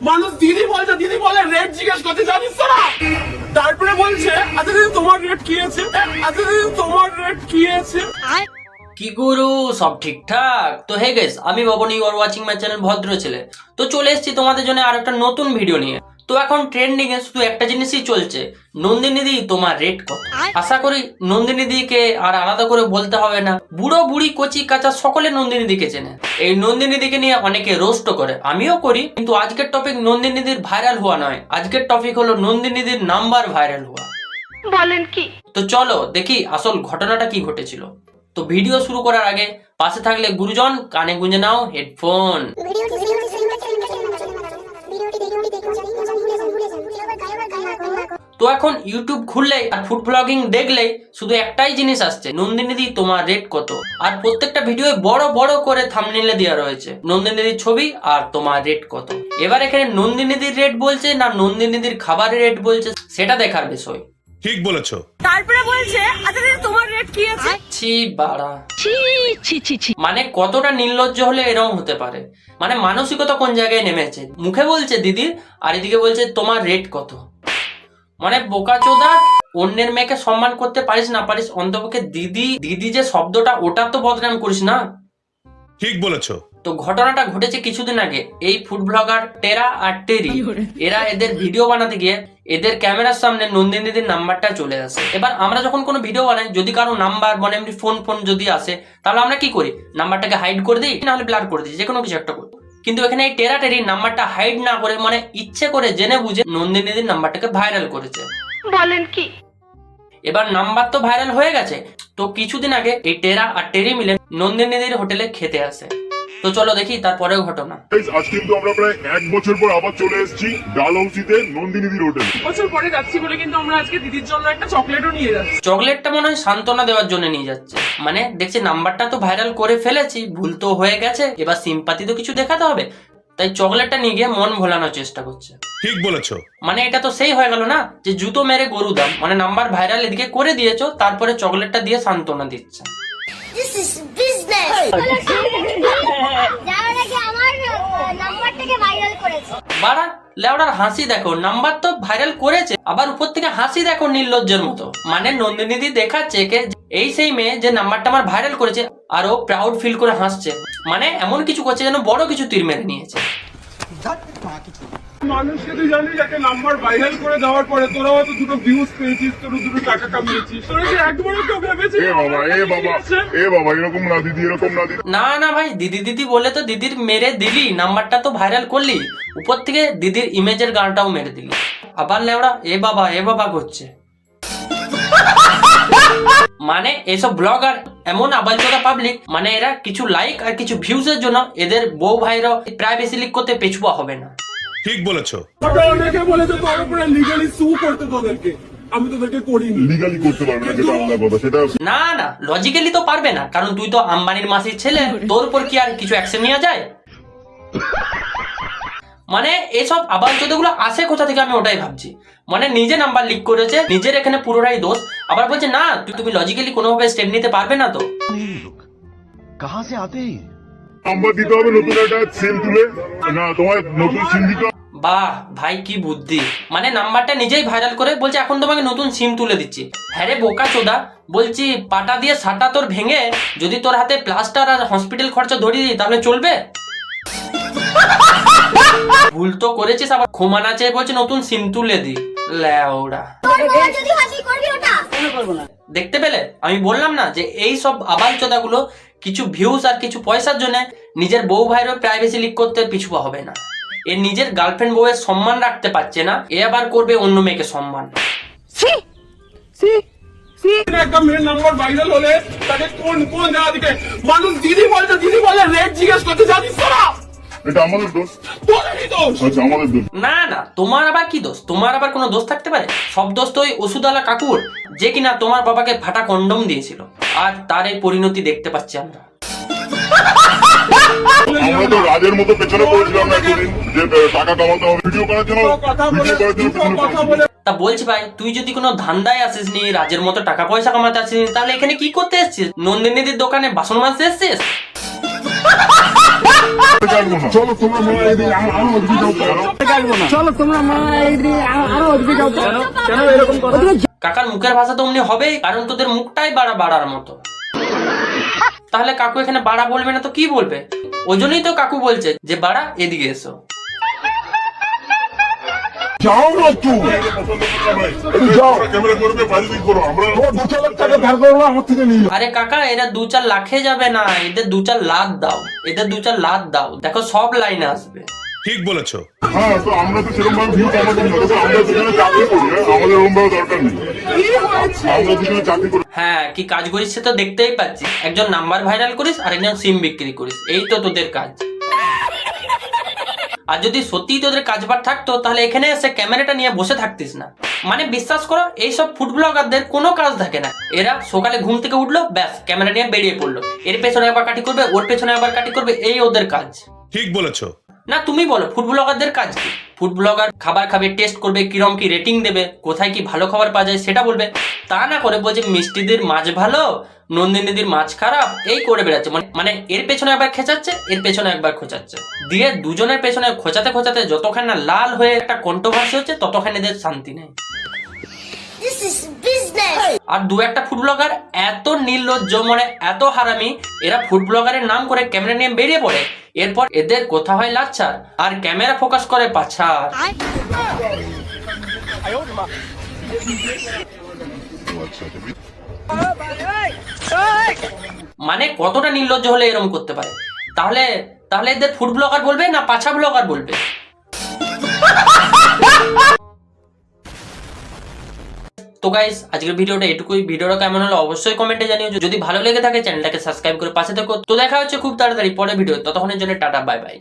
মানুষ দিদি বলে রেট জিজ্ঞেস করতে জানিস না, তারপরে বলছে আচ্ছা দিদি তোমার রেট কি আছে, আচ্ছা দিদি তোমার রেট কি আছে। কি গুরু, সব ঠিকঠাক তো? হে গাইস, আমি Babon, you are watching my channel Bhadra Chhele. তো চলে এসেছি তোমাদের জন্য আর একটা নতুন ভিডিও নিয়ে। তো এখন ট্রেন্ডিং এ শুধু একটা জিনিসই চলছে, নন্দিনী দি তোমার রেট কত। আশা করি নন্দিনী দিকে আর আলাদা করে বলতে হবে না, বুড়ো বুড়ি কচি কাঁচা সকলে নন্দিনী দিকে চেনে। এই নন্দিনী দিকে নিয়ে অনেকে রোস্ট করে, আমিও করি, কিন্তু আজকের টপিক নন্দিনী দির ভাইরাল হওয়া নয়, আজকের টপিক হলো নন্দিনী দির নাম্বার ভাইরাল হওয়া। বলেন কি? তো চলো দেখি আসল ঘটনাটা কি ঘটেছিল। তো ভিডিও শুরু করার আগে পাশে থাকলে গুরুজন কানে গুঁজে নাও হেডফোন। তো এখন ইউটিউব খুললেই আর ফুড ব্লগিং দেখলেই শুধু একটাই জিনিস আসছে, নন্দিনী দি তোমার রেট কত। আর প্রত্যেকটা ভিডিও বড় বড় করে থাম্বনেইলে দেওয়া রয়েছে নন্দিনী দির ছবি আর তোমার রেট কত। এবার এখানে নন্দিনী দির রেট বলছে না নন্দিনী দির খাবারের রেট বলছে, সেটা দেখার বিষয়। ঠিক বলেছো। তারপরে বলছে আচ্ছা দিদি তোমার রেট কি আছে। ছি বাড়া, মানে কতটা নির্লজ্জ হলে এরকম হতে পারে, মানে মানসিকতা কোন জায়গায় নেমেছে। মুখে বলছে দিদি আর এদিকে বলছে তোমার রেট কত। মানে বোকাচোদা, অন্যের মেয়েকে সম্মান করতে পারিস না পারিস, অন্তপক্ষে দিদি দিদি যে শব্দটা ওটা তো বদনাম করিস না। ঠিক বলেছো। তো ঘটনাটা ঘটেছে কিছুদিন আগে। এই ফুড ব্লগার টেরা আর টেরি, এরা এদের ভিডিও বানাতে গিয়ে এদের ক্যামেরার সামনে নন্দিনীদের নাম্বারটা চলে আসে। এবার আমরা যখন কোনো ভিডিও বানাই, যদি কারো নাম্বার মানে এমনি ফোন যদি আসে, তাহলে আমরা কি করি, নাম্বারটাকে হাইড করে দিই, নাহলে ব্লার করে দিই, যে কোনো কিছু একটা করি। কিন্তু এখানে এই টেরা টেরি নাম্বারটা হাইড না করে, মানে ইচ্ছে করে জেনে বুঝে নন্দিনীদের নাম্বারটাকে ভাইরাল করেছে। বলেন কি? এবার নাম্বার তো ভাইরাল হয়ে গেছে। তো কিছুদিন আগে এই টেরা আর টেরি মিলে নন্দিনীদের হোটেলে খেতে আসে। তো চলো দেখি তারপরেও ঘটনা। আজ কিন্তু আমরা প্রায় 1 বছর পর আবার চলে এসেছি ডালহৌসিতে নন্দিনীদির হোটেলে। বছর পরে যাচ্ছি বলে কিন্তু আমরা আজকে দিদির জন্য একটা চকলেটও নিয়ে যাচ্ছি। চকলেটটা মনে হয় সান্ত্বনা দেওয়ার জন্য নিয়ে যাচ্ছে, মানে দেখছি নাম্বারটা তো ভাইরাল করে ফেলেছি, ভুল তো হয়ে গেছে, এবার সিম্পাতি তো কিছু দেখাতে হবে, তাই চকলেটটা নিয়ে গিয়ে মন ভোলানোর চেষ্টা করছে। ঠিক বলেছো। মানে এটা তো সেই হয়ে গেল না যে জুতো মেরে গরু দাম, মানে নাম্বার ভাইরাল এদিকে করে দিয়েছো, তারপরে চকলেটটা দিয়ে সান্ত্বনা দিচ্ছে। This is business. যারা নাকি আমার নাম্বারটাকে ভাইরাল করেছে। বাড়া লেওড়ার হাসি দেখো, নাম্বার তো ভাইরাল করেছে, আবার উপর থেকে হাসি দেখো নির্লজ্জের মতো। মানে নন্দিনীদি দেখাচ্ছে কে এই সেই মেয়ে যে নাম্বারটা আমার ভাইরাল করেছে, আর ও প্রাউড ফিল করে হাসছে, মানে এমন কিছু করছে যেন বড় কিছু তীর মেরে নিয়েছে। মানুষকে তুই জানিস একটা নাম্বার ভাইরাল করে দেওয়ার পরে তোরা হয়তো দুটো ভিউজ পেয়েছিস, তোর দুটো টাকা কামিয়েছিস, তোরা কি একবারও কেউ ভেবেছিস? এ বাবা এরকম না দিদি, এরকম না দিদি। না ভাই, দিদি দিদি বলে তো দিদির মেরে দিলি, নাম্বারটা তো ভাইরাল করলি, উপর থেকে দিদির ইমেজের গানটাও মেরে দিলি, আবার লেওড়া এ বাবা করছে। মানে এসব ব্লগার এমন আবালচোদা পাবলিক, মানে এরা কিছু লাইক আর কিছু ভিউজের জন্য এদের বউ ভাইরা প্রাইভেসি লিক করতে পেছুয়া হবে না। ঠিক বলেছো। অনেকে বলেছে তোর উপরে লিগালি সু করতে তোদেরকে, আমি তোদেরকে করিনি। লিগালি করতে পারবে না, যেটা আলাদা কথা। সেটা না লজিক্যালি তো পারবে না, কারণ তুই তো আম্বানির মাসির ছেলে, তোর উপর কি আর কিছু অ্যাকশন নেওয়া যায়? মানে এসব আবালচোদাগুলো আসে কোথা থেকে আমি ওটাই ভাবছি। মানে নিজে নাম্বার লিক করেছে, নিজের এখানে পুরোটাই দোষ, আবার বলছে না তুমি লজিক্যালি কোনোভাবে স্টেপ নিতে পারবে না। তো कहां से आते हैं? নাম্বার দিতে হবে নতুন একটা সিম তুলে, না তোমার নতুন সিম দিতে হবে। বাহ ভাই কি বুদ্ধি, মানে নাম্বারটা নিজেই ভাইরাল করে বলছে এখন তোমাকে নতুন সিম তুলে দিচ্ছি। হ্যাঁ রে বোকা চোদা, বলছি পাটা দিয়ে সাটা তোর ভেঙে যদি তোর হাতে প্লাস্টার আর হসপিটাল খরচা ধরিয়ে দিই তাহলে চলবে? ভুল তো করেছিস, আবার ক্ষমা না চেয়ে বলছে নতুন সিম তুলে দি, লেওড়া। যদি হাসি করবি ওটা করব না। দেখতে পেলে আমি বললাম না যে এই সব আবালচোদাগুলো কিছু ভিউজ আর কিছু পয়সার জন্য নিজের বউ ভাইয়েরও প্রাইভেসি লিক করতে পিছুয়া হবে না। এ নিজের গার্লফ্রেন্ড বউয়ের সম্মান রাখতে পারছে না, এ আবার করবে অন্য মেয়েকে সম্মান। একটা মেয়ের নাম্বার ভাইরাল হলে তাকে কোন জায়গা থেকে মানুষ দিদি বলে রেট জিজ্ঞেস করতে জানিস না, এটা আমাদের দোষ। তোদেরই দোষ। আচ্ছা আমাদের দোষ না তোমার আবার কি দোষ? তোমার আবার কোনো দোষ থাকতে পারে? সব দোষ তো ওই ওষুধওয়ালা কাকুর, যে কিনা তোমার বাবাকে ফাটা কন্ডম দিয়েছিল, আর তার এই পরিণতি দেখতে পাচ্ছি আমরা। আমরা তো রাজের মতো পেছনে পড়েছিলাম এতদিন, যে টাকা কামাতে হবে ভিডিও করার জন্য, কথা বলে তা বলছি ভাই, তুই যদি কোনো ধান্দায় আসিস নি, রাজের মতো টাকা পয়সা কামাতে আসিস নি, তাহলে এখানে কি করতে এসছিস? নন্দিনীদের দোকানে বাসন মাজতে এসছিস? চলো তোমরা মা এদিকে আরো ওদিকে যাও কাকার মুখের ভাষা তো অমনি হবেই, কারণ তোদের মুখটাই বাড়া বাড়ার মতো। তাহলে কাকু এখানে বাড়া বলবে না তো কি বলবে? ওই জন্যই তো কাকু বলছে যে বাড়া এদিকে এসো। যাও না একটু যাও ক্যামেরা করবে বাইরে দিক করো আমরা 2-4 লাখ টাকা ধার করবো আমার থেকে নিয়ে আরে কাকা এরা 2-4 লাখে যাবে না, এদের 2-4 লাখ দাও, এদের 2-4 লাখ দাও, দেখো সব লাইনে আসবে। ঠিক বলেছো। হ্যাঁ তো আমরা তো সেরকম ভাবে ভিউ আমাদের না তো আমরা সেখানে চাকরি করি আমাদের ওরকম ভাবে দরকার নেই আমরা সেখানে চাকরি করি হ্যাঁ কি কাজ করিস সে তো দেখতেই পাচ্ছি, একজন নাম্বার ভাইরাল করিস আর একজন সিম বিক্রি করিস, এই তো তোদের কাজ। আর যদি সত্যি তোদের কাজ বাট থাকতো তাহলে এখানে এসে ক্যামেরাটা নিয়ে বসে থাকতিস না। মানে বিশ্বাস করো এইসব ফুড ব্লগারদের কোনো কাজ থাকে না, এরা সকালে ঘুম থেকে উঠলো ব্যাস ক্যামেরা নিয়ে বেরিয়ে পড়লো, এর পেছনে আবার কাটি করবে ওর পেছনে আবার কাটি করবে, এই ওদের কাজ। ঠিক বলেছো। না তুমি বলো ফুড ব্লগারদের কাজ কি? ফুড ব্লগার খাবার খাবে, টেস্ট করবে, কিরম কি রেটিং দেবে, কোথায় কি ভালো খাবার পাওয়া যায় সেটা বলবে, তা না করে বলছে মিষ্টিদের মাছ ভালো, নন্দিনীদের মাছ খারাপ, এই করে বেড়াচ্ছে। মানে এর পেছনে একবার খেচাচ্ছে, এর পেছনে একবার খোঁচাচ্ছে, দিয়ে দুজনের পেছনে খোঁচাতে খোঁচাতে যতক্ষণ না লাল হয়ে একটা কন্ট্রোভার্সি হচ্ছে ততক্ষণ এদের শান্তি নেই। This is business. আর দু একটা ফুড ব্লগার এত নির্লজ্জ, মানে এত হারামি, এরা ফুড ব্লগারের নাম করে ক্যামেরা নিয়ে বেরিয়ে পড়ে, এরপর এদের কথা হয় লাচ্ছার আর ক্যামেরা ফোকাস করে পাছার। মানে কতটা নির্লজ্জ হলে এরকম করতে পারে? তাহলে তাহলে এদের ফুড ব্লগার বলবে না পাছা ব্লগার বলবে? তো গাইস আজকের ভিডিওটা এটুকুই। ভিডিওটা কেমন হলো অবশ্যই কমেন্টে জানিও, যদি ভালো লেগে থাকে চ্যানেলটাকে সাবস্ক্রাইব করে পাশে থেকো। তো দেখা হচ্ছে খুব তাড়াতাড়ি পরের ভিডিও, ততক্ষণের জন্য টাটা বাই বাই।